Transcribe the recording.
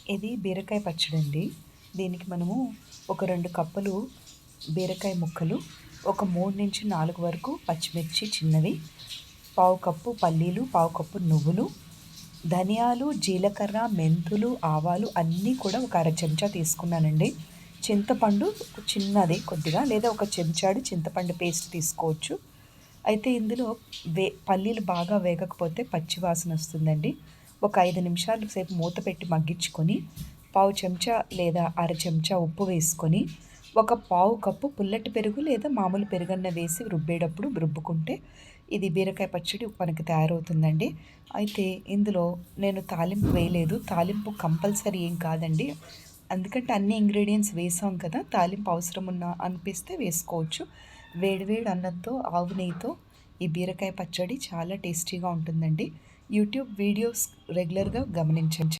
ఇది బీరకాయ పచ్చడండి. దీనికి మనము ఒక 2 కప్పులు బీరకాయ ముక్కలు, ఒక 3-4 వరకు పచ్చిమిర్చి చిన్నవి, పావు కప్పు పల్లీలు, పావు కప్పు నువ్వులు, ధనియాలు, జీలకర్ర, మెంతులు, ఆవాలు అన్నీ కూడా ఒక అర చెంచా తీసుకున్నానండి. చింతపండు చిన్నది కొద్దిగా లేదా ఒక చెంచాడు చింతపండు పేస్ట్ తీసుకోవచ్చు. అయితే ఇందులో పల్లీలు బాగా వేగకపోతే పచ్చి వాసన వస్తుందండి. ఒక 5 నిమిషాలు సేపు మూత పెట్టి మగ్గించుకొని, పావు చెంచా లేదా అర చెంచా ఉప్పు వేసుకొని, ఒక పావు కప్పు పుల్లటి పెరుగు లేదా మామూలు పెరుగన్న వేసి రుబ్బేటప్పుడు రుబ్బుకుంటే ఇది బీరకాయ పచ్చడి మనకి తయారవుతుందండి. అయితే ఇందులో నేను తాలింపు వేయలేదు. తాలింపు కంపల్సరీ ఏం కాదండి. ఎందుకంటే అన్ని ఇంగ్రీడియెంట్స్ వేసాం కదా! తాలింపు అవసరం అనిపిస్తే వేసుకోవచ్చు. వేడి వేడి అన్నంతో ఆవు నెయ్యితో ఈ బీరకాయ పచ్చడి చాలా టేస్టీగా ఉంటుందండి. యూట్యూబ్ వీడియోస్ రెగ్యులర్‌గా గమనించండి.